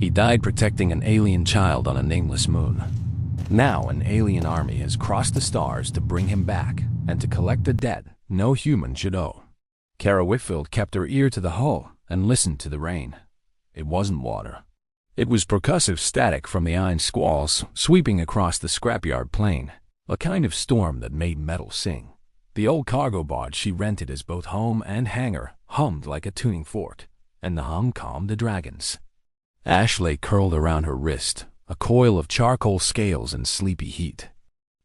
He died protecting an alien child on a nameless moon. Now an alien army has crossed the stars to bring him back and to collect a debt no human should owe. Kara Whitfield kept her ear to the hull and listened to the rain. It wasn't water. It was percussive static from the iron squalls sweeping across the scrapyard plain, a kind of storm that made metal sing. The old cargo barge she rented as both home and hangar hummed like a tuning fork, and the hum calmed the dragons. Ash lay curled around her wrist, a coil of charcoal scales in sleepy heat.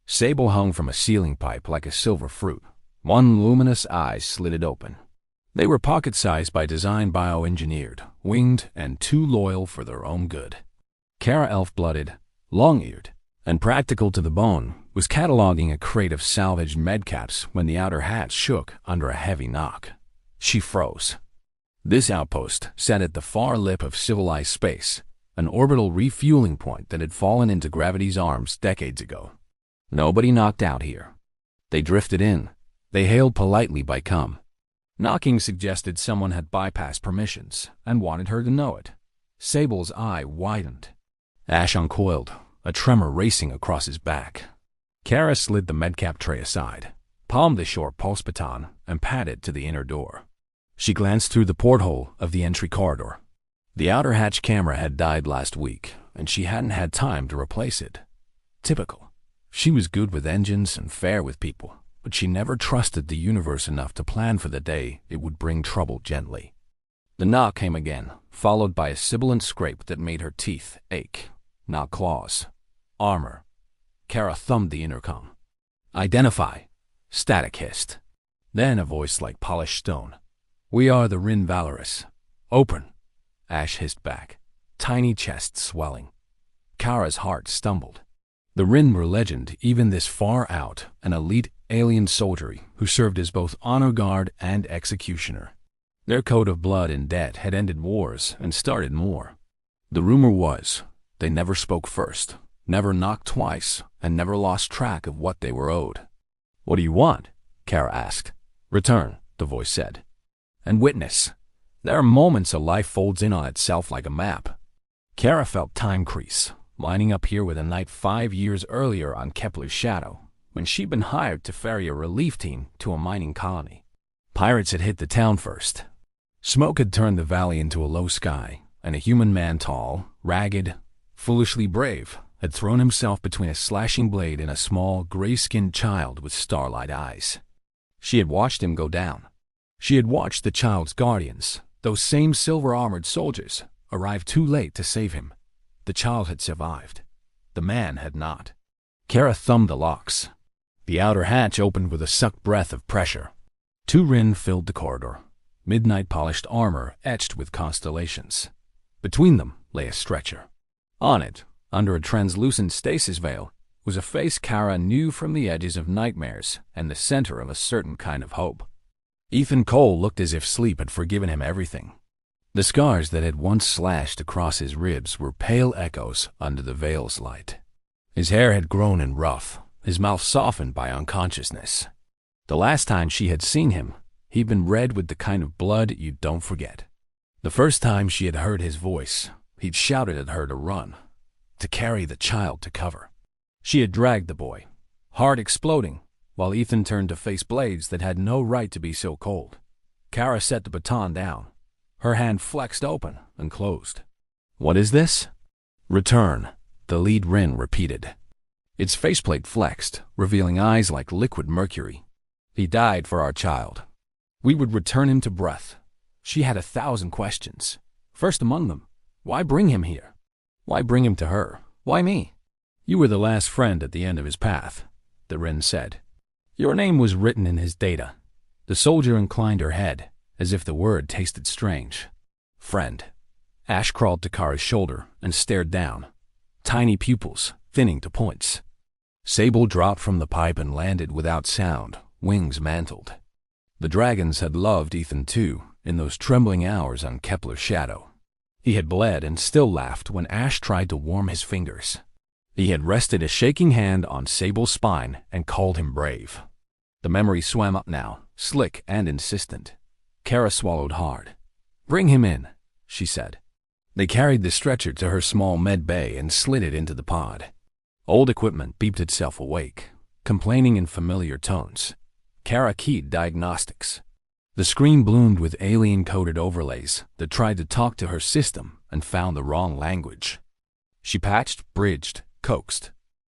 Sable hung from a ceiling pipe like a silver fruit. One luminous eye slitted open. They were pocket-sized by design, bioengineered, winged, and too loyal for their own good. Kara, elf-blooded, long-eared, and practical to the bone, was cataloging a crate of salvaged medcaps when the outer hatch shook under a heavy knock. She froze. This outpost sat at the far lip of civilized space, an orbital refueling point that had fallen into gravity's arms decades ago. Nobody knocked out here. They drifted in. They hailed politely by come. Knocking suggested someone had bypassed permissions and wanted her to know it. Sable's eye widened. Ash uncoiled, a tremor racing across his back. Kara slid the medcap tray aside, palmed the short pulse baton, and padded to the inner door. She glanced through the porthole of the entry corridor. The outer hatch camera had died last week, and she hadn't had time to replace it. Typical. She was good with engines and fair with people, but she never trusted the universe enough to plan for the day it would bring trouble gently. The knock came again, followed by a sibilant scrape that made her teeth ache. Not claws. Armor. Kara thumbed the intercom. Identify. Static hissed. Then a voice like polished stone. We are the Rin Valorous. Open. Ash hissed back, tiny chest swelling. Kara's heart stumbled. The Rin were legend even this far out, an elite alien soldiery who served as both honor guard and executioner. Their code of blood and debt had ended wars and started more. The rumor was they never spoke first, never knocked twice, and never lost track of what they were owed. What do you want? Kara asked. Return, the voice said. And witness. There are moments a life folds in on itself like a map. Kara felt time crease, lining up here with a night 5 years earlier on Kepler's Shadow, when she'd been hired to ferry a relief team to a mining colony. Pirates had hit the town first. Smoke had turned the valley into a low sky, and a human man, tall, ragged, foolishly brave, had thrown himself between a slashing blade and a small, gray-skinned child with starlight eyes. She had watched him go down. She had watched the child's guardians, those same silver-armored soldiers, arrive too late to save him. The child had survived. The man had not. Kara thumbed the locks. The outer hatch opened with a sucked breath of pressure. 2 Rin filled the corridor, midnight-polished armor etched with constellations. Between them lay a stretcher. On it, under a translucent stasis veil, was a face Kara knew from the edges of nightmares and the center of a certain kind of hope. Ethan Cole looked as if sleep had forgiven him everything. The scars that had once slashed across his ribs were pale echoes under the veil's light. His hair had grown and rough, his mouth softened by unconsciousness. The last time she had seen him, he'd been red with the kind of blood you don't forget. The first time she had heard his voice, he'd shouted at her to run, to carry the child to cover. She had dragged the boy, heart exploding, while Ethan turned to face blades that had no right to be so cold. Kara set the baton down. Her hand flexed open and closed. What is this? Return, the lead Rin repeated. Its faceplate flexed, revealing eyes like liquid mercury. He died for our child. We would return him to breath. She had 1,000 questions. First among them, why bring him here? Why bring him to her? Why me? You were the last friend at the end of his path, the Rin said. Your name was written in his data. The soldier inclined her head, as if the word tasted strange. Friend. Ash crawled to Kara's shoulder and stared down, tiny pupils thinning to points. Sable dropped from the pipe and landed without sound, wings mantled. The dragons had loved Ethan too, in those trembling hours on Kepler's Shadow. He had bled and still laughed when Ash tried to warm his fingers. He had rested a shaking hand on Sable's spine and called him brave. The memory swam up now, slick and insistent. Kara swallowed hard. Bring him in, she said. They carried the stretcher to her small med bay and slid it into the pod. Old equipment beeped itself awake, complaining in familiar tones. Kara keyed diagnostics. The screen bloomed with alien-coded overlays that tried to talk to her system and found the wrong language. She patched, bridged, coaxed.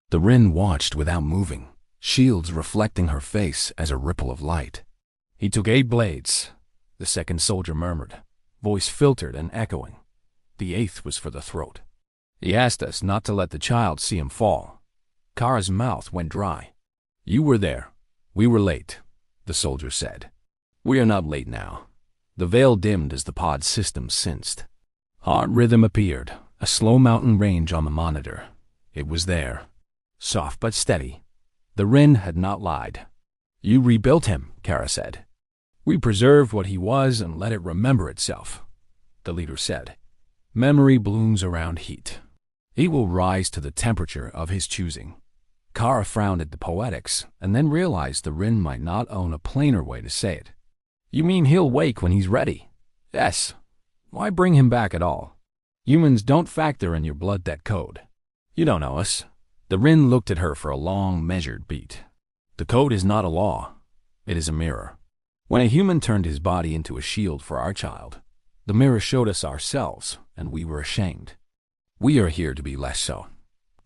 The Rin watched without moving, shields reflecting her face as a ripple of light. "He took 8 blades," the second soldier murmured, voice filtered and echoing. The 8th was for the throat. "He asked us not to let the child see him fall." Kara's mouth went dry. "You were there. We were late," the soldier said. "We are not late now." The veil dimmed as the pod system sensed. Heart rhythm appeared, a slow mountain range on the monitor. It was there, soft but steady. The Rin had not lied. "You rebuilt him," Kara said. "We preserved what he was and let it remember itself," the leader said. "Memory blooms around heat. He will rise to the temperature of his choosing." Kara frowned at the poetics and then realized the Rin might not own a plainer way to say it. "You mean he'll wake when he's ready?" "Yes. Why bring him back at all? Humans don't factor in your blood debt code. You don't know us." The Rin looked at her for a long, measured beat. "The code is not a law. It is a mirror. When a human turned his body into a shield for our child, the mirror showed us ourselves, and we were ashamed. We are here to be less so."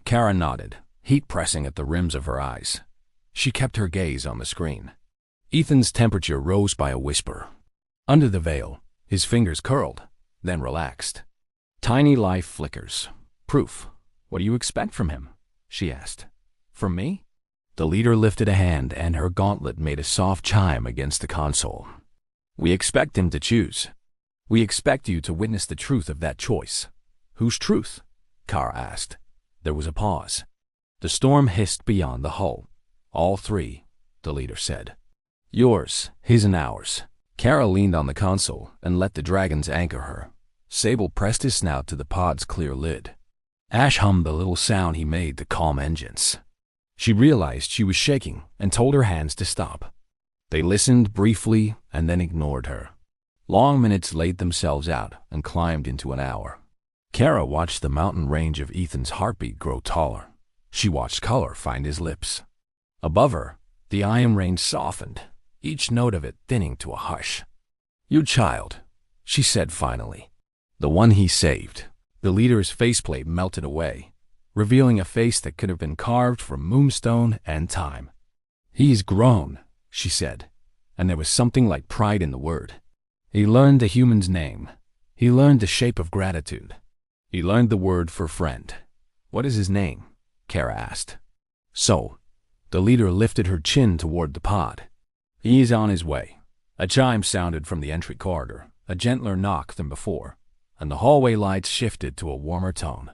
Kara nodded, heat pressing at the rims of her eyes. She kept her gaze on the screen. Ethan's temperature rose by a whisper. Under the veil, his fingers curled, then relaxed. Tiny life flickers. "Proof. What do you expect from him?" she asked. "From me?" The leader lifted a hand and her gauntlet made a soft chime against the console. "We expect him to choose. We expect you to witness the truth of that choice." "Whose truth?" Kara asked. There was a pause. The storm hissed beyond the hull. "All 3, the leader said. "Yours, his and ours." Kara leaned on the console and let the dragons anchor her. Sable pressed his snout to the pod's clear lid. Ash hummed the little sound he made to calm engines. She realized she was shaking and told her hands to stop. They listened briefly and then ignored her. Long minutes laid themselves out and climbed into an hour. Kara watched the mountain range of Ethan's heartbeat grow taller. She watched color find his lips. Above her, the iron range softened, each note of it thinning to a hush. "Your child," she said finally. "The one he saved." The leader's faceplate melted away, revealing a face that could have been carved from moonstone and time. "He is grown," she said, and there was something like pride in the word. "He learned a human's name. He learned the shape of gratitude. He learned the word for friend." "What is his name?" Kara asked. "So," the leader lifted her chin toward the pod. "He is on his way." A chime sounded from the entry corridor, a gentler knock than before, and the hallway lights shifted to a warmer tone.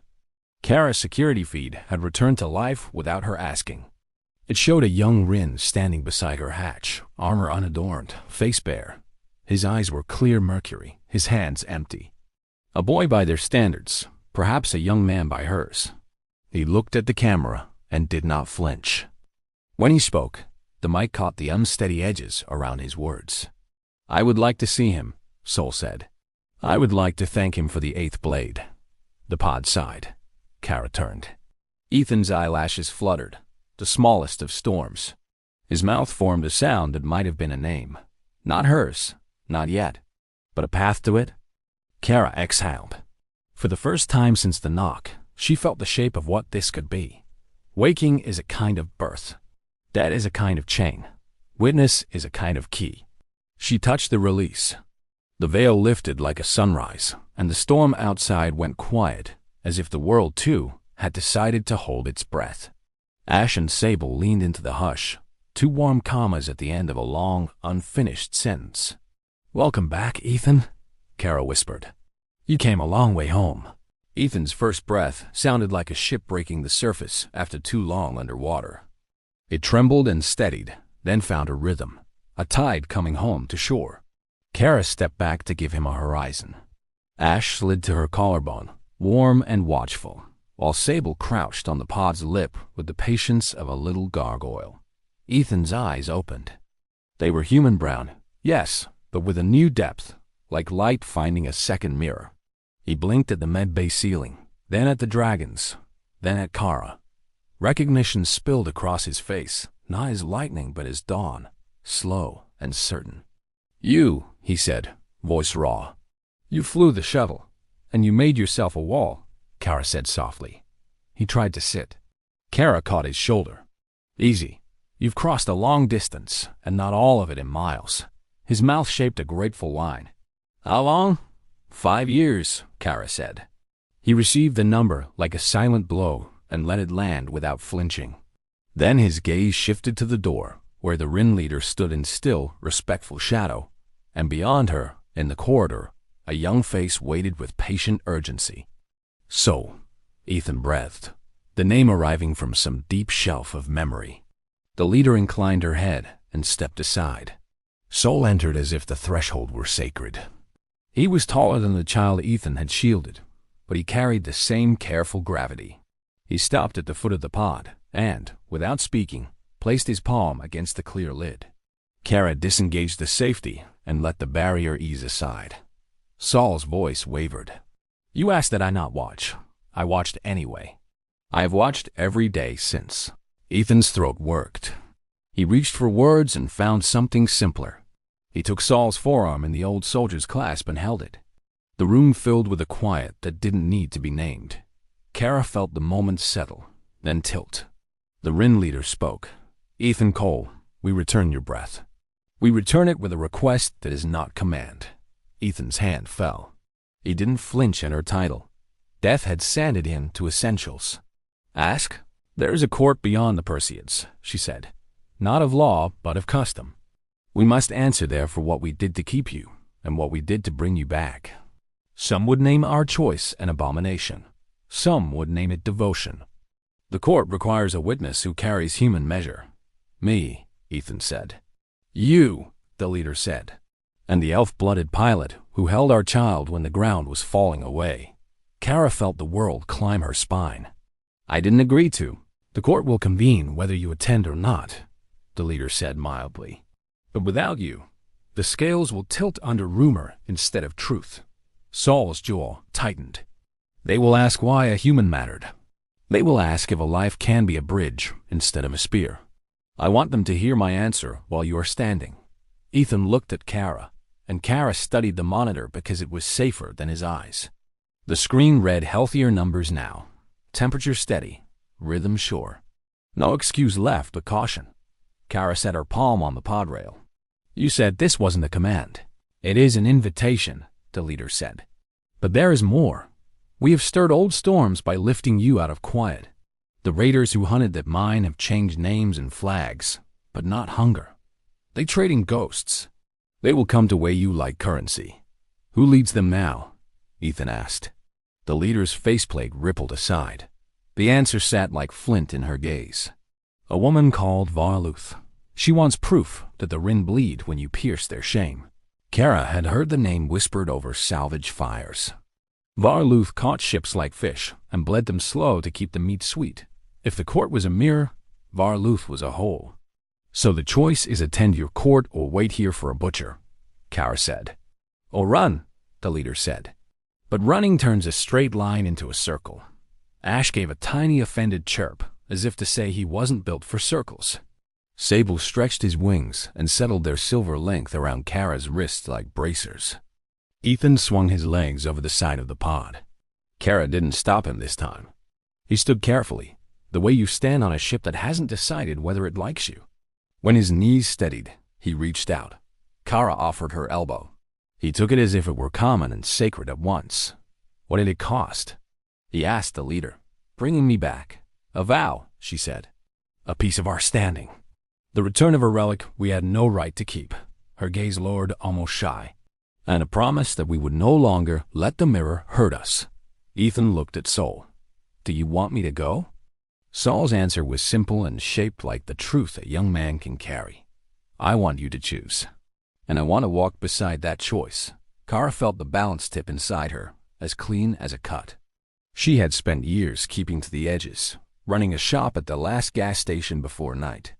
Kara's security feed had returned to life without her asking. It showed a young Rin standing beside her hatch, armor unadorned, face bare. His eyes were clear mercury, his hands empty. A boy by their standards, perhaps a young man by hers. He looked at the camera and did not flinch. When he spoke, the mic caught the unsteady edges around his words. "I would like to see him," Sol said. "I would like to thank him for the 8th blade." The pod sighed. Kara turned. Ethan's eyelashes fluttered, the smallest of storms. His mouth formed a sound that might have been a name. Not hers, not yet, but a path to it. Kara exhaled. For the first time since the knock, she felt the shape of what this could be. Waking is a kind of birth. Death is a kind of chain. Witness is a kind of key. She touched the release. The veil lifted like a sunrise, and the storm outside went quiet, as if the world, too, had decided to hold its breath. Ash and Sable leaned into the hush, 2 warm commas at the end of a long, unfinished sentence. "Welcome back, Ethan," Kara whispered. "You came a long way home." Ethan's first breath sounded like a ship breaking the surface after too long underwater. It trembled and steadied, then found a rhythm, a tide coming home to shore. Kara stepped back to give him a horizon. Ash slid to her collarbone, warm and watchful, while Sable crouched on the pod's lip with the patience of a little gargoyle. Ethan's eyes opened. They were human brown, yes, but with a new depth, like light finding a second mirror. He blinked at the medbay ceiling, then at the dragons, then at Kara. Recognition spilled across his face, not as lightning but as dawn, slow and certain. "You," he said, voice raw. "You flew the shuttle, and you made yourself a wall," Kara said softly. He tried to sit. Kara caught his shoulder. "Easy. You've crossed a long distance, and not all of it in miles." His mouth shaped a grateful line. "How long?" 5 years, Kara said. He received the number like a silent blow and let it land without flinching. Then his gaze shifted to the door, where the Rin leader stood in still, respectful shadow, and beyond her, in the corridor, a young face waited with patient urgency. "So," Ethan breathed, the name arriving from some deep shelf of memory. The leader inclined her head and stepped aside. Sol entered as if the threshold were sacred. He was taller than the child Ethan had shielded, but he carried the same careful gravity. He stopped at the foot of the pod and, without speaking, placed his palm against the clear lid. Kara disengaged the safety and let the barrier ease aside. Sol's voice wavered. "You asked that I not watch. I watched anyway. I have watched every day since." Ethan's throat worked. He reached for words and found something simpler. He took Sol's forearm in the old soldier's clasp and held it. The room filled with a quiet that didn't need to be named. Kara felt the moment settle, then tilt. The Rin leader spoke. "Ethan Cole, we return your breath. We return it with a request that is not command." Ethan's hand fell. He didn't flinch at her title. Death had sanded him to essentials. "Ask? There is a court beyond the Perseids," she said. "Not of law, but of custom. We must answer there for what we did to keep you, and what we did to bring you back. Some would name our choice an abomination. Some would name it devotion. The court requires a witness who carries human measure." "Me," Ethan said. "You," the leader said. "And the elf-blooded pilot who held our child when the ground was falling away." Kara felt the world climb her spine. "I didn't agree to. The court will convene whether you attend or not," the leader said mildly. "But without you, the scales will tilt under rumor instead of truth." Sol's jaw tightened. "They will ask why a human mattered. They will ask if a life can be a bridge instead of a spear. I want them to hear my answer while you are standing." Ethan looked at Kara, and Kara studied the monitor because it was safer than his eyes. The screen read healthier numbers now. Temperature steady, rhythm sure. No excuse left but caution. Kara set her palm on the pod rail. "You said this wasn't a command." "It is an invitation," the leader said. "But there is more. We have stirred old storms by lifting you out of quiet. The raiders who hunted that mine have changed names and flags, but not hunger. They trade in ghosts. They will come to weigh you like currency." "Who leads them now?" Ethan asked. The leader's faceplate rippled aside. The answer sat like flint in her gaze. "A woman called Varluth. She wants proof that the Rin bleed when you pierce their shame." Kara had heard the name whispered over salvage fires. Varluth caught ships like fish and bled them slow to keep the meat sweet. If the court was a mirror, Varluth was a hole. "So the choice is attend your court or wait here for a butcher," Kara said. "Or run," the leader said. But running turns a straight line into a circle. Ash gave a tiny offended chirp, as if to say he wasn't built for circles. Sable stretched his wings and settled their silver length around Kara's wrists like bracers. Ethan swung his legs over the side of the pod. Kara didn't stop him this time. He stood carefully, the way you stand on a ship that hasn't decided whether it likes you. When his knees steadied, he reached out. Kara offered her elbow. He took it as if it were common and sacred at once. "What did it cost?" he asked the leader. "Bringing me back." "A vow," she said. "A piece of our standing. The return of a relic we had no right to keep." Her gaze lowered almost shy. "And a promise that we would no longer let the mirror hurt us." Ethan looked at Sol. "Do you want me to go?" Sol's answer was simple and shaped like the truth a young man can carry. "I want you to choose. And I want to walk beside that choice." Kara felt the balance tip inside her, as clean as a cut. She had spent years keeping to the edges, running a shop at the last gas station before night.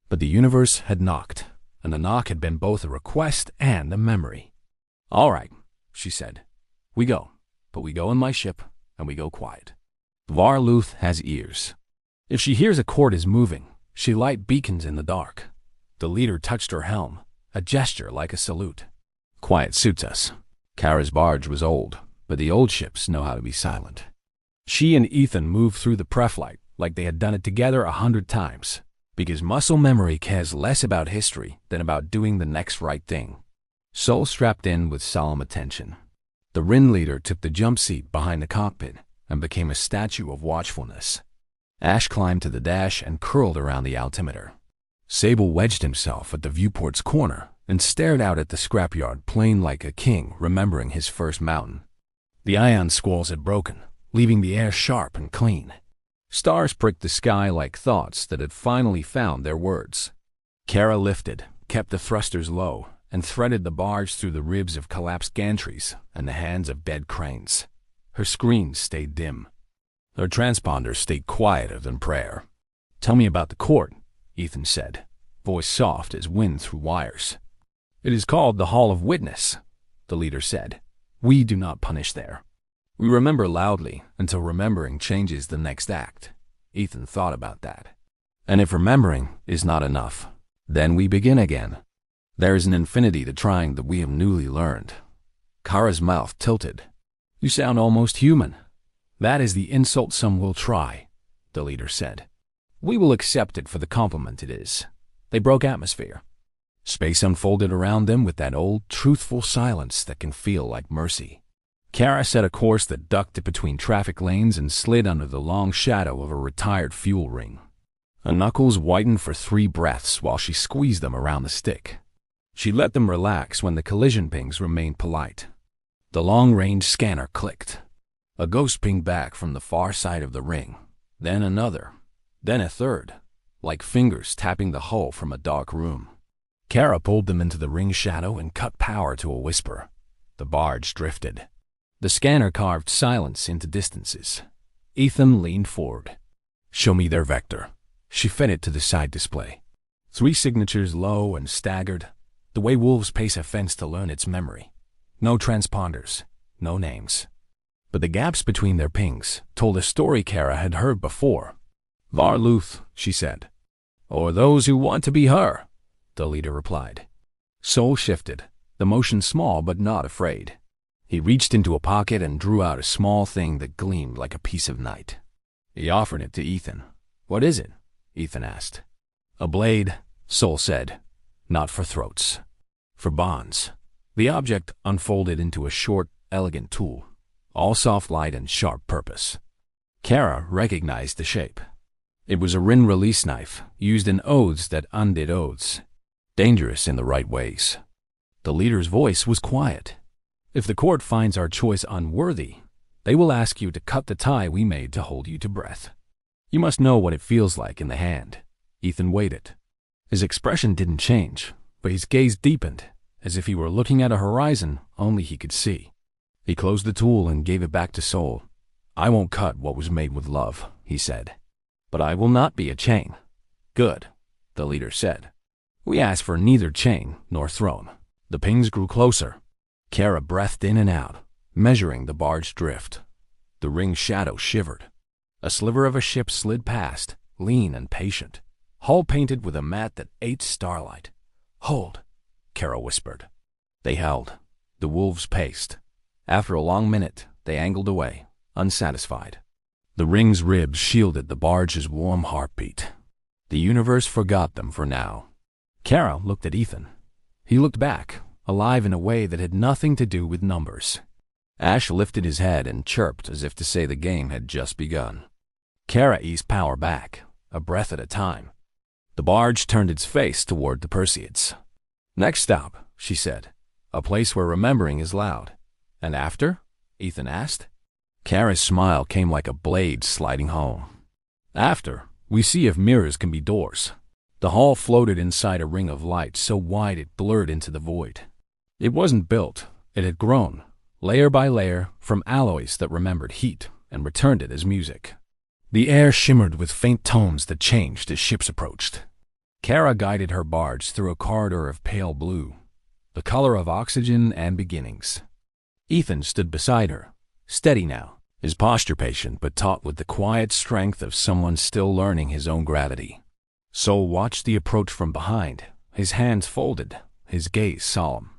But the universe had knocked, and the knock had been both a request and a memory. "All right," she said. "We go." but we go in my ship, and we go quiet. Varluth has ears. If she hears a cord is moving, she light beacons in the dark. The leader touched her helm, a gesture like a salute. Quiet suits us. Kara's barge was old, but the old ships know how to be silent. She and Ethan moved through the preflight like they had done it together 100 times, because muscle memory cares less about history than about doing the next right thing. Sol strapped in with solemn attention. The Rin leader took the jump seat behind the cockpit and became a statue of watchfulness. Ash climbed to the dash and curled around the altimeter. Sable wedged himself at the viewport's corner and stared out at the scrapyard plain like a king remembering his first mountain. The ion squalls had broken, leaving the air sharp and clean. Stars pricked the sky like thoughts that had finally found their words. Kara lifted, kept the thrusters low, and threaded the barge through the ribs of collapsed gantries and the hands of dead cranes. Her screens stayed dim. Her transponders stayed quieter than prayer. "Tell me about the court," Ethan said, voice soft as wind through wires. "It is called the Hall of Witness," the leader said. "We do not punish there. We remember loudly until remembering changes the next act." Ethan thought about that. "And if remembering is not enough, then we begin again. There is an infinity to trying that we have newly learned." Kara's mouth tilted. "You sound almost human." "That is the insult some will try," the leader said. "We will accept it for the compliment it is." They broke atmosphere. Space unfolded around them with that old, truthful silence that can feel like mercy. Kara set a course that ducked it between traffic lanes and slid under the long shadow of a retired fuel ring. Her knuckles whitened for 3 breaths while she squeezed them around the stick. She let them relax when the collision pings remained polite. The long-range scanner clicked. A ghost pinged back from the far side of the ring, then another, then a third, like fingers tapping the hull from a dark room. Kara pulled them into the ring shadow and cut power to a whisper. The barge drifted. The scanner carved silence into distances. Ethan leaned forward. "Show me their vector." She fed it to the side display. 3 signatures low and staggered, the way wolves pace a fence to learn its memory. No transponders, no names. But the gaps between their pings told a story Kara had heard before. "Varluth," she said. "Or those who want to be her," the leader replied. Sol shifted, the motion small but not afraid. He reached into a pocket and drew out a small thing that gleamed like a piece of night. He offered it to Ethan. "What is it?" Ethan asked. "A blade," Sol said. "Not for throats. For bonds." The object unfolded into a short, elegant tool, all soft light and sharp purpose. Kara recognized the shape. It was a Rin release knife used in oaths that undid oaths. Dangerous in the right ways. The leader's voice was quiet. "If the court finds our choice unworthy, they will ask you to cut the tie we made to hold you to breath. You must know what it feels like in the hand." Ethan waited. His expression didn't change, but his gaze deepened, as if he were looking at a horizon only he could see. He closed the tool and gave it back to Sol. "I won't cut what was made with love," he said. "But I will not be a chain." "Good," the leader said. "We asked for neither chain nor throne." The pings grew closer. Kara breathed in and out, measuring the barge drift. The ring's shadow shivered. A sliver of a ship slid past, lean and patient, hull painted with a matte that ate starlight. "Hold," Kara whispered. They held. The wolves paced. After a long minute, they angled away, unsatisfied. The ring's ribs shielded the barge's warm heartbeat. The universe forgot them for now. Kara looked at Ethan. He looked back, alive in a way that had nothing to do with numbers. Ash lifted his head and chirped as if to say the game had just begun. Kara eased power back, a breath at a time. The barge turned its face toward the Perseids. "Next stop," she said. "A place where remembering is loud." "And after?" Ethan asked. Kara's smile came like a blade sliding home. "After, we see if mirrors can be doors." The hall floated inside a ring of light so wide it blurred into the void. It wasn't built, it had grown, layer by layer, from alloys that remembered heat and returned it as music. The air shimmered with faint tones that changed as ships approached. Kara guided her barge through a corridor of pale blue, the color of oxygen and beginnings. Ethan stood beside her, Steady now. His posture patient but taut with the quiet strength of someone still learning his own gravity. Sol watched the approach from behind, his hands folded, his gaze solemn.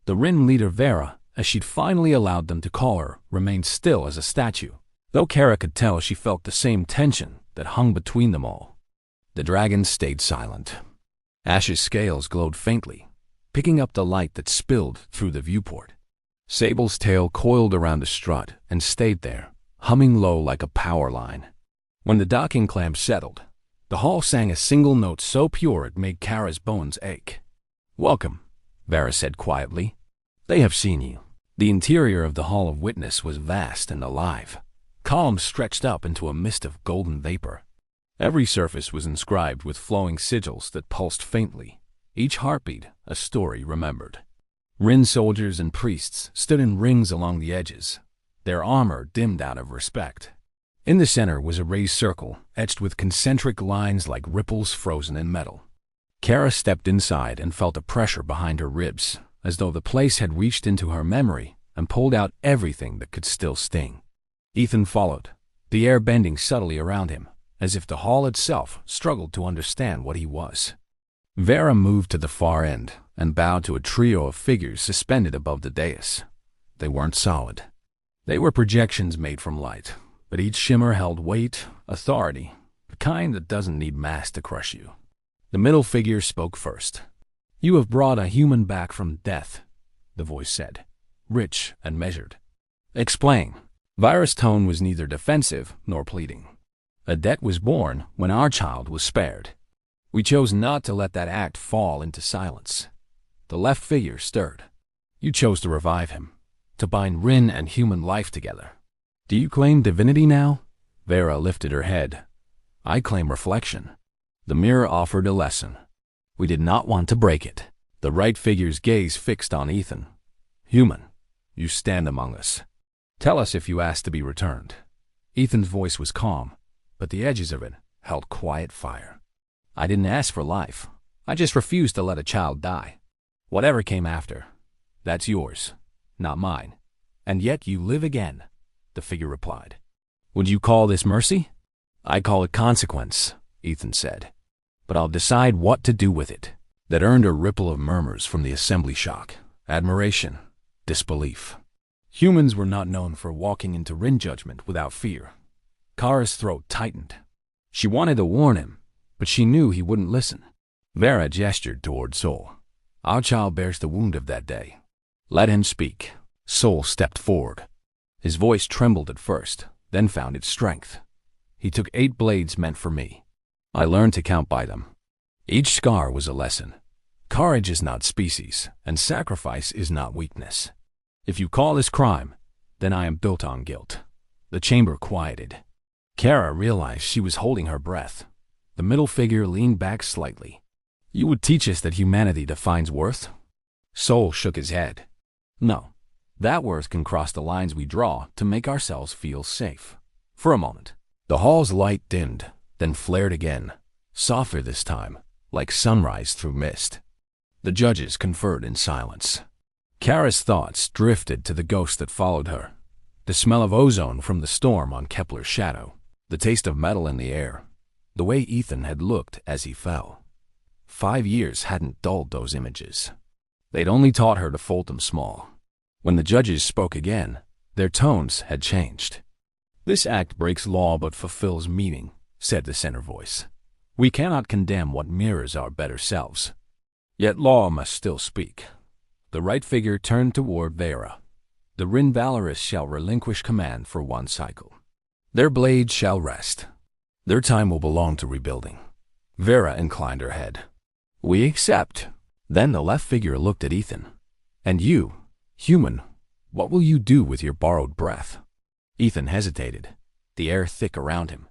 The Rin leader Vera, as she'd finally allowed them to call her, remained still as a statue, though Kara could tell she felt the same tension that hung between them all. The dragon stayed silent. Ash's scales glowed faintly, picking up the light that spilled through the viewport. Sable's tail coiled around the strut and stayed there, humming low like a power line. When the docking clamp settled, the hall sang a single note so pure it made Kara's bones ache. "Welcome," Vera said quietly. "They have seen you." The interior of the Hall of Witness was vast and alive. Columns stretched up into a mist of golden vapor. Every surface was inscribed with flowing sigils that pulsed faintly, each heartbeat a story remembered. Rin soldiers and priests stood in rings along the edges, their armor dimmed out of respect. In the center was a raised circle, etched with concentric lines like ripples frozen in metal. Kara stepped inside and felt a pressure behind her ribs, as though the place had reached into her memory and pulled out everything that could still sting. Ethan followed, the air bending subtly around him, as if the hall itself struggled to understand what he was. Vera moved to the far end and bowed to a trio of figures suspended above the dais. They weren't solid. They were projections made from light, but each shimmer held weight, authority, the kind that doesn't need mass to crush you. The middle figure spoke first. "You have brought a human back from death," the voice said, rich and measured. "Explain." Vera's tone was neither defensive nor pleading. "A debt was born when our child was spared. We chose not to let that act fall into silence." The left figure stirred. "You chose to revive him, to bind Rin and human life together. Do you claim divinity now?" Vera lifted her head. "I claim reflection." The mirror offered a lesson. We did not want to break it. The right figure's gaze fixed on Ethan. "Human, you stand among us. Tell us if you ask to be returned." Ethan's voice was calm, but the edges of it held quiet fire. "I didn't ask for life. I just refused to let a child die. Whatever came after, that's yours, not mine. And yet you live again," the figure replied. "Would you call this mercy?" "I call it consequence," Ethan said. "But I'll decide what to do with it." That earned a ripple of murmurs from the assembly: shock, admiration, disbelief. Humans were not known for walking into Rin judgment without fear. Kara's throat tightened. She wanted to warn him, but she knew he wouldn't listen. Vera gestured toward Sol. "Our child bears the wound of that day. Let him speak." Sol stepped forward. His voice trembled at first, then found its strength. "He took 8 blades meant for me. I learned to count by them. Each scar was a lesson. Courage is not species, and sacrifice is not weakness. If you call this crime, then I am built on guilt." The chamber quieted. Kara realized she was holding her breath. The middle figure leaned back slightly. "You would teach us that humanity defines worth?" Sol shook his head. "No. That worth can cross the lines we draw to make ourselves feel safe." For a moment, the hall's light dimmed, then flared again, softer this time, like sunrise through mist. The judges conferred in silence. Kara's thoughts drifted to the ghost that followed her. The smell of ozone from the storm on Kepler's shadow, the taste of metal in the air, the way Ethan had looked as he fell. 5 years hadn't dulled those images. They'd only taught her to fold them small. When the judges spoke again, their tones had changed. "This act breaks law but fulfills meaning," said the center voice. "We cannot condemn what mirrors our better selves. Yet law must still speak." The right figure turned toward Vera. "The Rin valorous shall relinquish command for 1 cycle. Their blades shall rest. Their time will belong to rebuilding." Vera inclined her head. "We accept." Then the left figure looked at Ethan. "And you, human, what will you do with your borrowed breath?" Ethan hesitated, the air thick around him.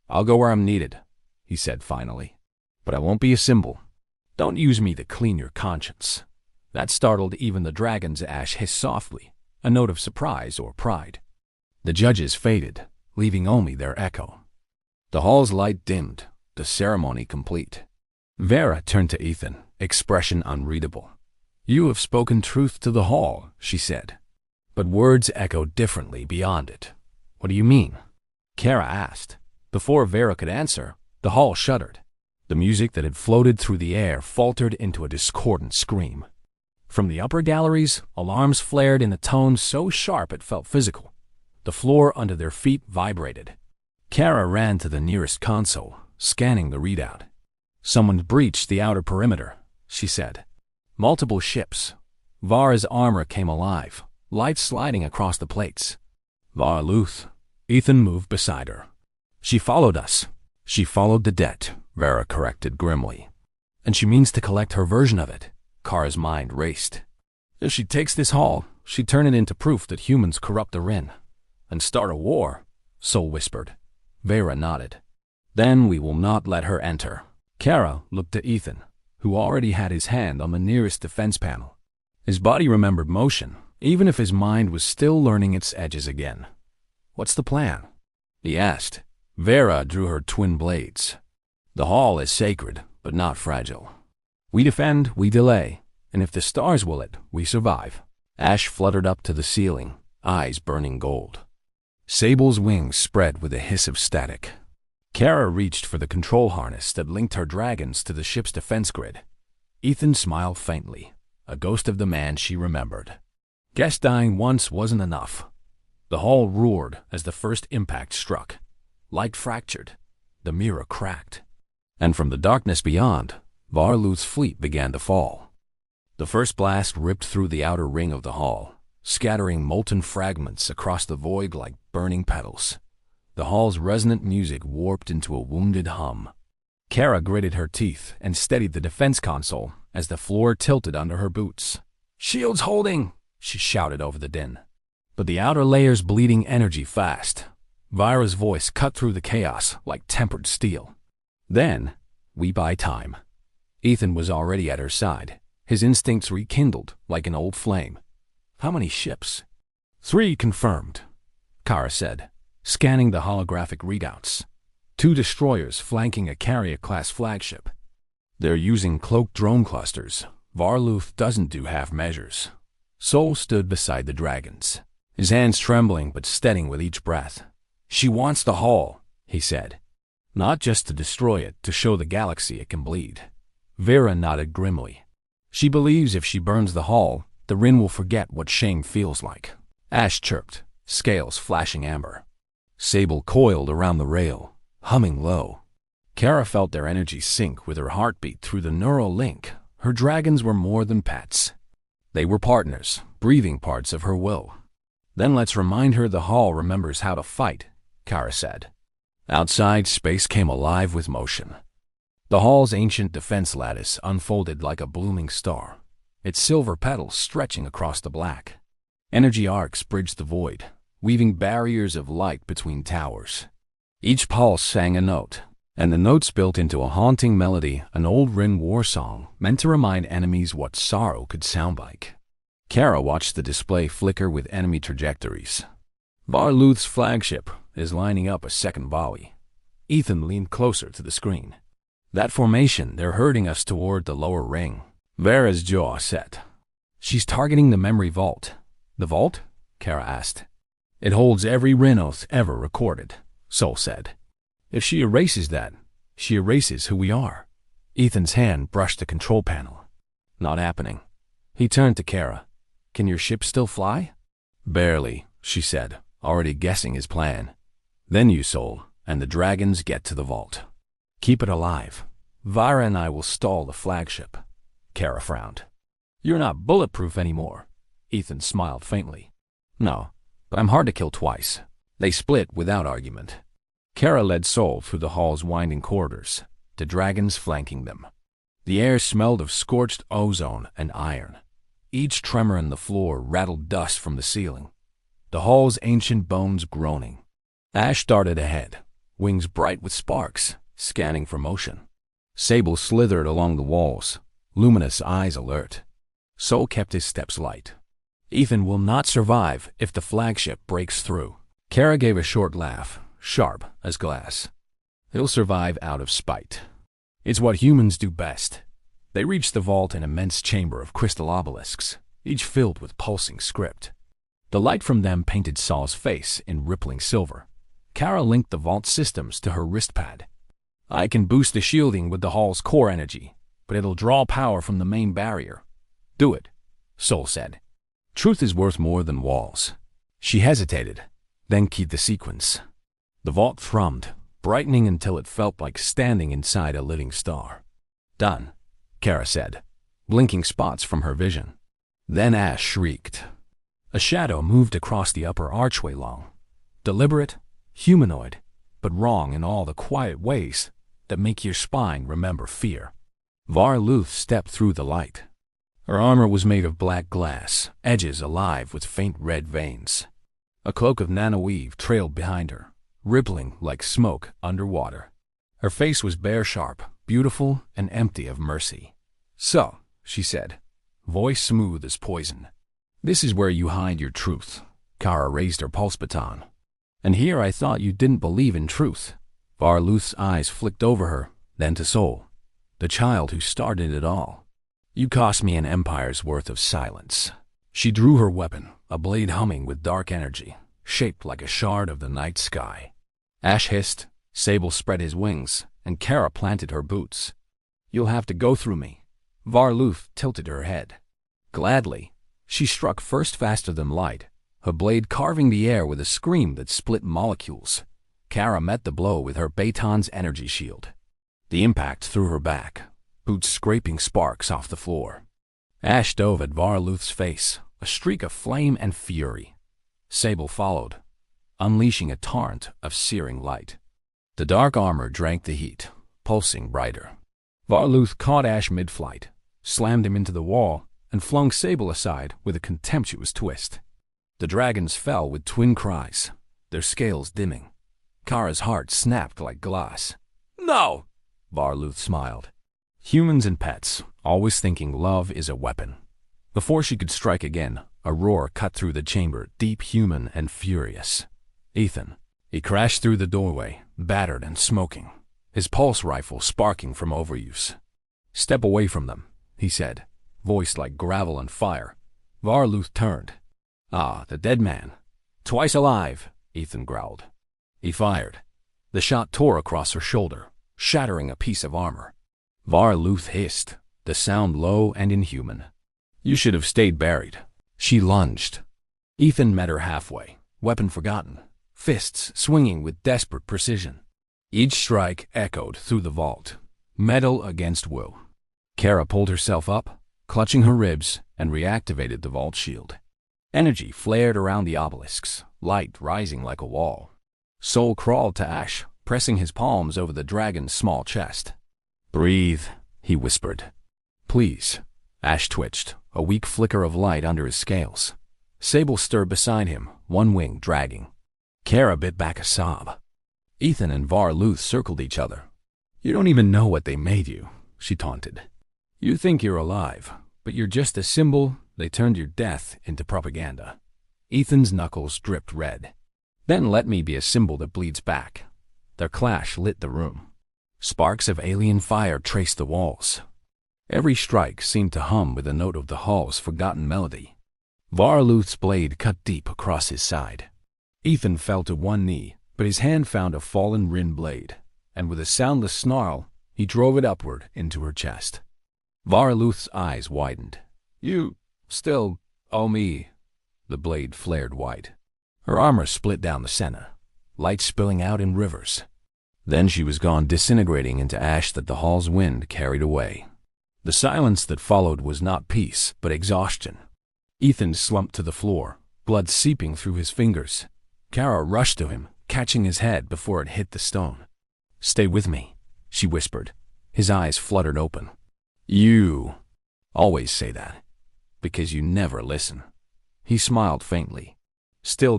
"I'll go where I'm needed," he said finally. "But I won't be a symbol. Don't use me to clean your conscience." That startled even the dragon's ash hissed softly, a note of surprise or pride. The judges faded, leaving only their echo. The hall's light dimmed, the ceremony complete. Vera turned to Ethan, expression unreadable. "You have spoken truth to the hall," she said. but words echoed differently beyond it. "What do you mean?" Kara asked. Before Vera could answer, the hall shuddered. The music that had floated through the air faltered into a discordant scream. From the upper galleries, alarms flared in a tone so sharp it felt physical. The floor under their feet vibrated. Kara ran to the nearest console, scanning the readout. "Someone breached the outer perimeter," she said. "Multiple ships." Vara's armor came alive, light sliding across the plates. "Vara Luth." Ethan moved beside her. "She followed us." "She followed the debt," Vera corrected grimly. "And she means to collect her version of it." Kara's mind raced. "If she takes this hall, she'd turn it into proof that humans corrupt the Rin. And start a war," Sol whispered. Vera nodded. "Then we will not let her enter." Kara looked to Ethan, who already had his hand on the nearest defense panel. His body remembered motion, even if his mind was still learning its edges again. "What's the plan?" he asked. Vera drew her twin blades. "The hall is sacred, but not fragile. We defend, we delay, and if the stars will it, we survive." Ash fluttered up to the ceiling, eyes burning gold. Sable's wings spread with a hiss of static. Kara reached for the control harness that linked her dragons to the ship's defense grid. Ethan smiled faintly, a ghost of the man she remembered. Guess dying once wasn't enough. The hall roared as the first impact struck. Light fractured. The mirror cracked. And from the darkness beyond, Varluth's fleet began to fall. The first blast ripped through the outer ring of the hall, scattering molten fragments across the void like burning petals. The hall's resonant music warped into a wounded hum. Kara gritted her teeth and steadied the defense console as the floor tilted under her boots. "Shields holding!" she shouted over the din. But the outer layers bleeding energy fast. Vira's voice cut through the chaos like tempered steel. "Then, we buy time." Ethan was already at her side, his instincts rekindled like an old flame. "How many ships?" "3 confirmed," Kara said, scanning the holographic readouts. 2 destroyers flanking a carrier-class flagship. "They're using cloaked drone clusters. Varluth doesn't do half measures." Sol stood beside the dragons, his hands trembling but steadying with each breath. "She wants the hall," he said. "Not just to destroy it, to show the galaxy it can bleed." Vera nodded grimly. "She believes if she burns the hall, the Rin will forget what shame feels like." Ash chirped, scales flashing amber. Sable coiled around the rail, humming low. Kara felt their energy sync with her heartbeat through the neural link. Her dragons were more than pets. They were partners, breathing parts of her will. "Then let's remind her the hall remembers how to fight," Kara said. Outside, space came alive with motion. The hall's ancient defense lattice unfolded like a blooming star, its silver petals stretching across the black. Energy arcs bridged the void, weaving barriers of light between towers. Each pulse sang a note, and the notes built into a haunting melody, an old Rin war song meant to remind enemies what sorrow could sound like. Kara watched the display flicker with enemy trajectories. "Varluth's flagship is lining up a second volley." Ethan leaned closer to the screen. "That formation, they're herding us toward the lower ring." Vera's jaw set. "She's targeting the memory vault." "The vault?" Kara asked. "It holds every Rin oath ever recorded," Sol said. "If she erases that, she erases who we are." Ethan's hand brushed the control panel. "Not happening." He turned to Kara. "Can your ship still fly?" "Barely," she said, already guessing his plan. "Then you, Sol, and the dragons get to the vault. Keep it alive. Vira and I will stall the flagship." Kara frowned. "You're not bulletproof anymore." Ethan smiled faintly. "No, but I'm hard to kill twice." They split without argument. Kara led Sol through the hall's winding corridors, the dragons flanking them. The air smelled of scorched ozone and iron. Each tremor in the floor rattled dust from the ceiling, the hall's ancient bones groaning. Ash darted ahead, wings bright with sparks, scanning for motion. Sable slithered along the walls, luminous eyes alert. Sol kept his steps light. "Ethan will not survive if the flagship breaks through." Kara gave a short laugh, sharp as glass. "He'll survive out of spite. It's what humans do best." They reached the vault, an immense chamber of crystal obelisks, each filled with pulsing script. The light from them painted Saul's face in rippling silver. Kara linked the vault systems to her wristpad. I can boost the shielding with the hall's core energy, but it'll draw power from the main barrier. Do it, Sol said. Truth is worth more than walls. She hesitated, then keyed the sequence. The vault thrummed, brightening until it felt like standing inside a living star. Done, Kara said, blinking spots from her vision. Then Ash shrieked. A shadow moved across the upper archway long. Deliberate, humanoid, but wrong in all the quiet ways that make your spine remember fear. Varluth stepped through the light. Her armor was made of black glass, edges alive with faint red veins. A cloak of nanoweave trailed behind her, rippling like smoke underwater. Her face was bare-sharp, beautiful, and empty of mercy. So, she said, voice smooth as poison. This is where you hide your truth. Kara raised her pulse baton. And here I thought you didn't believe in truth. Varluth's eyes flicked over her, then to Sol, the child who started it all. You cost me an empire's worth of silence. She drew her weapon, a blade humming with dark energy, shaped like a shard of the night sky. Ash hissed, Sable spread his wings, and Kara planted her boots. You'll have to go through me. Varluth tilted her head. Gladly, she struck first faster than light, her blade carving the air with a scream that split molecules. Kara met the blow with her baton's energy shield. The impact threw her back, boots scraping sparks off the floor. Ash dove at Varluth's face, a streak of flame and fury. Sable followed, unleashing a torrent of searing light. The dark armor drank the heat, pulsing brighter. Varluth caught Ash mid-flight, slammed him into the wall, and flung Sable aside with a contemptuous twist. The dragons fell with twin cries, their scales dimming. Kara's heart snapped like glass. No! Varluth smiled. Humans and pets, always thinking love is a weapon. Before she could strike again, a roar cut through the chamber, deep, human, and furious. Ethan. He crashed through the doorway, battered and smoking, his pulse rifle sparking from overuse. Step away from them, he said, voice like gravel and fire. Varluth turned. Ah, the dead man. Twice alive, Ethan growled. He fired. The shot tore across her shoulder, shattering a piece of armor. Varluth hissed, the sound low and inhuman. You should have stayed buried. She lunged. Ethan met her halfway, weapon forgotten, fists swinging with desperate precision. Each strike echoed through the vault, metal against will. Kara pulled herself up, clutching her ribs, and reactivated the vault shield. Energy flared around the obelisks, light rising like a wall. Sol crawled to Ash, pressing his palms over the dragon's small chest. Breathe, he whispered. Please. Ash twitched, a weak flicker of light under his scales. Sable stirred beside him, one wing dragging. Kara bit back a sob. Ethan and Varluth circled each other. You don't even know what they made you, she taunted. You think you're alive, but you're just a symbol. They turned your death into propaganda. Ethan's knuckles dripped red. Then let me be a symbol that bleeds back. Their clash lit the room. Sparks of alien fire traced the walls. Every strike seemed to hum with a note of the hall's forgotten melody. Varluth's blade cut deep across his side. Ethan fell to one knee, but his hand found a fallen Rin blade, and with a soundless snarl, he drove it upward into her chest. Varluth's eyes widened. You still owe me. The blade flared white. Her armor split down the center, light spilling out in rivers. Then she was gone, disintegrating into ash that the hall's wind carried away. The silence that followed was not peace, but exhaustion. Ethan slumped to the floor, blood seeping through his fingers. Kara rushed to him, catching his head before it hit the stone. Stay with me, she whispered. His eyes fluttered open. You always say that, because you never listen. He smiled faintly. Still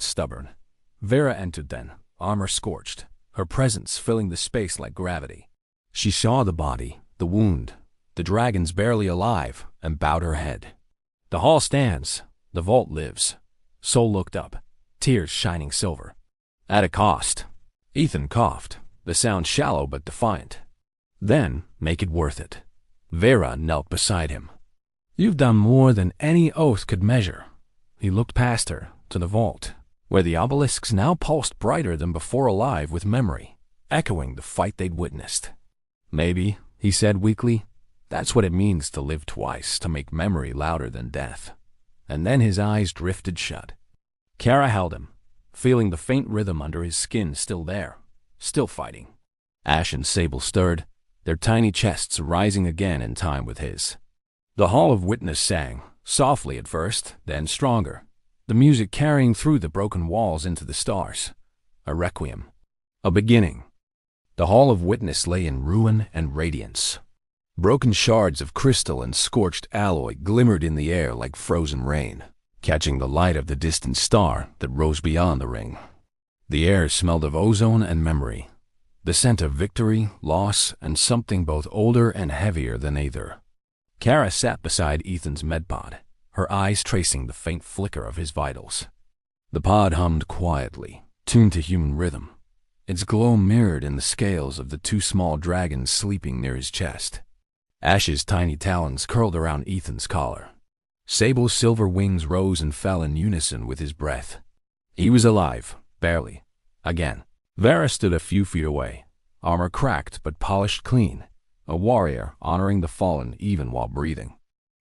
stubborn. Vera entered then, armor scorched, her presence filling the space like gravity. She saw the body, the wound, the dragons barely alive, and bowed her head. The hall stands, the vault lives. Sol looked up, tears shining silver. At a cost. Ethan coughed, the sound shallow but defiant. Then, make it worth it. Vera knelt beside him. You've done more than any oath could measure. He looked past her, to the vault, where the obelisks now pulsed brighter than before, alive with memory, echoing the fight they'd witnessed. "Maybe," he said weakly, "that's what it means to live twice, to make memory louder than death." And then his eyes drifted shut. Kara held him, feeling the faint rhythm under his skin still there, still fighting. Ash and Sable stirred, their tiny chests rising again in time with his. The Hall of Witness sang, softly at first, then stronger, the music carrying through the broken walls into the stars. A requiem. A beginning. The Hall of Witness lay in ruin and radiance. Broken shards of crystal and scorched alloy glimmered in the air like frozen rain, catching the light of the distant star that rose beyond the ring. The air smelled of ozone and memory, the scent of victory, loss, and something both older and heavier than either. Kara sat beside Ethan's medpod, her eyes tracing the faint flicker of his vitals. The pod hummed quietly, tuned to human rhythm, its glow mirrored in the scales of the two small dragons sleeping near his chest. Ash's tiny talons curled around Ethan's collar. Sable's silver wings rose and fell in unison with his breath. He was alive, barely. Again. Vera stood a few feet away, armor cracked but polished clean, a warrior honoring the fallen even while breathing.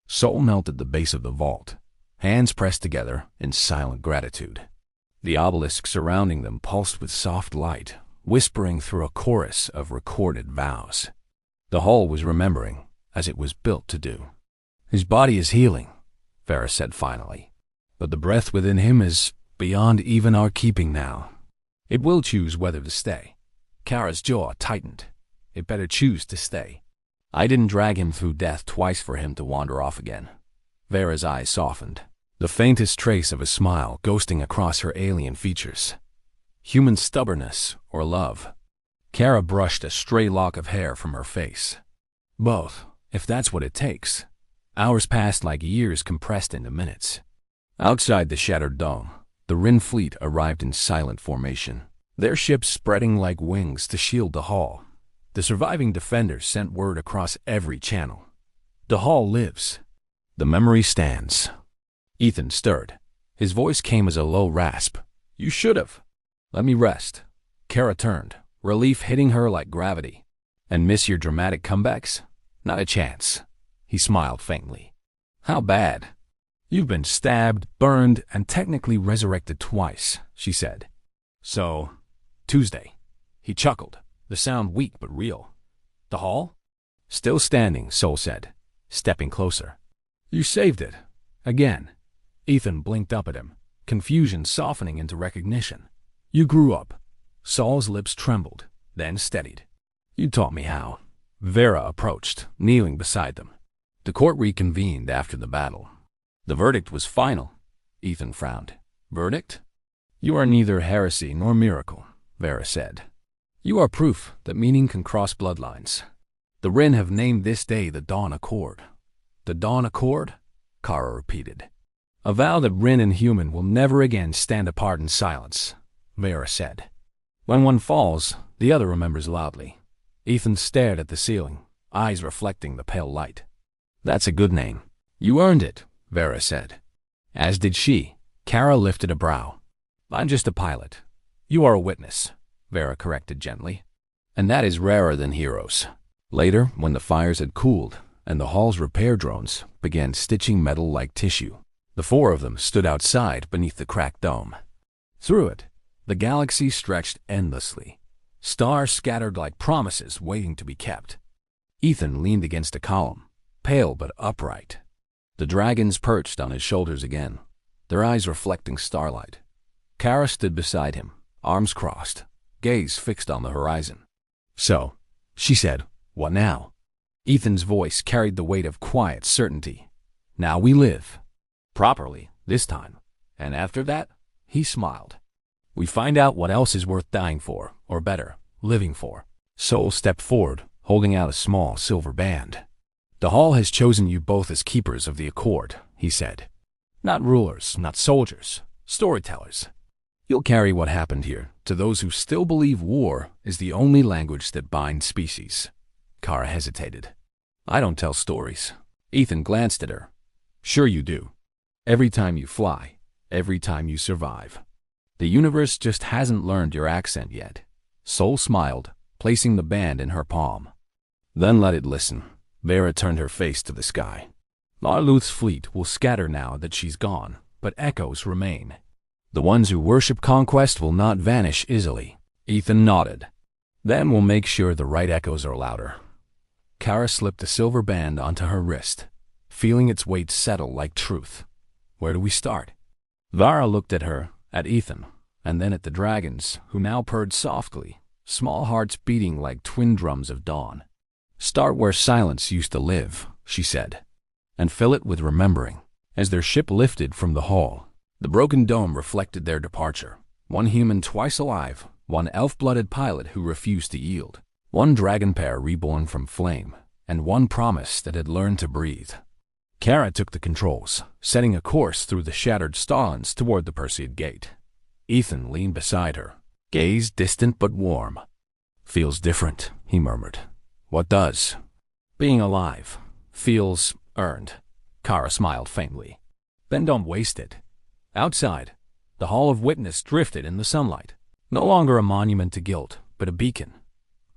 Soul knelt at the base of the vault, hands pressed together in silent gratitude. The obelisk surrounding them pulsed with soft light, whispering through a chorus of recorded vows. The hall was remembering, as it was built to do. "His body is healing," Vera said finally, "but the breath within him is beyond even our keeping now. It will choose whether to stay." Kara's jaw tightened. It better choose to stay. "I didn't drag him through death twice for him to wander off again." Vera's eyes softened, the faintest trace of a smile ghosting across her alien features. Human stubbornness or love? Kara brushed a stray lock of hair from her face. "Both, if that's what it takes." Hours passed like years compressed into minutes. Outside the shattered dome, the Rin fleet arrived in silent formation, their ships spreading like wings to shield the hall. The surviving defenders sent word across every channel. "The hall lives. The memory stands." Ethan stirred. His voice came as a low rasp. "You should have." "Let me rest." Kara turned, relief hitting her like gravity. "And miss your dramatic comebacks? Not a chance." He smiled faintly. "How bad?" "You've been stabbed, burned, and technically resurrected twice," she said. "So, Tuesday." He chuckled, the sound weak but real. "The hall?" "Still standing," Soul said, stepping closer. "You saved it. Again." Ethan blinked up at him, confusion softening into recognition. "You grew up." Saul's lips trembled, then steadied. "You taught me how." Vera approached, kneeling beside them. The court reconvened after the battle. The verdict was final. Ethan frowned. "Verdict?" "You are neither heresy nor miracle," Vera said. "You are proof that meaning can cross bloodlines. The Rin have named this day the Dawn Accord." "The Dawn Accord?" Kara repeated. "A vow that Rin and human will never again stand apart in silence," Vera said. "When one falls, the other remembers loudly." Ethan stared at the ceiling, eyes reflecting the pale light. "That's a good name." "You earned it," Vera said. As did she. Kara lifted a brow. "I'm just a pilot. You are a witness," Vera corrected gently. "And that is rarer than heroes." Later, when the fires had cooled and the hall's repair drones began stitching metal like tissue, the four of them stood outside beneath the cracked dome. Through it, the galaxy stretched endlessly, stars scattered like promises waiting to be kept. Ethan leaned against a column, pale but upright. The dragons perched on his shoulders again, their eyes reflecting starlight. Kara stood beside him, arms crossed, gaze fixed on the horizon. "So," she said, "what now?" Ethan's voice carried the weight of quiet certainty. "Now we live. Properly, this time. And after that," he smiled, "we find out what else is worth dying for, or better, living for." Soul stepped forward, holding out a small silver band. "The hall has chosen you both as keepers of the Accord," he said. "Not rulers, not soldiers, storytellers. You'll carry what happened here to those who still believe war is the only language that binds species." Kara hesitated. "I don't tell stories." Ethan glanced at her. "Sure you do. Every time you fly, every time you survive. The universe just hasn't learned your accent yet. Soul smiled, placing the band in her palm. Then let it listen. Vera turned her face to the sky. Larluth's fleet will scatter now that she's gone, but echoes remain. The ones who worship conquest will not vanish easily. Ethan nodded. Then we'll make sure the right echoes are louder. Kara slipped the silver band onto her wrist, feeling its weight settle like truth. Where do we start? Vara looked at her, at Ethan, and then at the dragons, who now purred softly, small hearts beating like twin drums of dawn. Start where silence used to live, she said, and fill it with remembering. As their ship lifted from the hull, the broken dome reflected their departure. One human twice alive, one elf-blooded pilot who refused to yield, one dragon pair reborn from flame, and one promise that had learned to breathe. Kara took the controls, setting a course through the shattered stallings toward the Perseid gate. Ethan leaned beside her, gaze distant but warm. Feels different, he murmured. What does? Being alive. Feels earned. Kara smiled faintly. Then don't waste it. Outside, the Hall of Witness drifted in the sunlight. No longer a monument to guilt, but a beacon,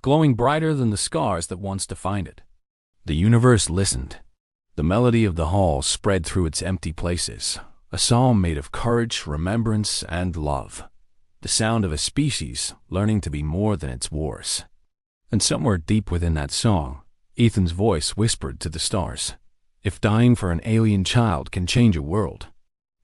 glowing brighter than the scars that once defined it. The universe listened. The melody of the hall spread through its empty places, a psalm made of courage, remembrance, and love. The sound of a species learning to be more than its wars. And somewhere deep within that song, Ethan's voice whispered to the stars, if dying for an alien child can change a world,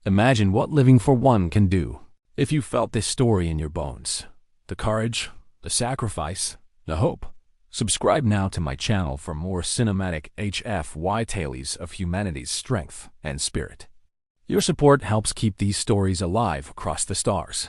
imagine what living for one can do. If you felt this story in your bones, the courage, the sacrifice, the hope, subscribe now to my channel for more cinematic HFY tales of humanity's strength and spirit. Your support helps keep these stories alive across the stars.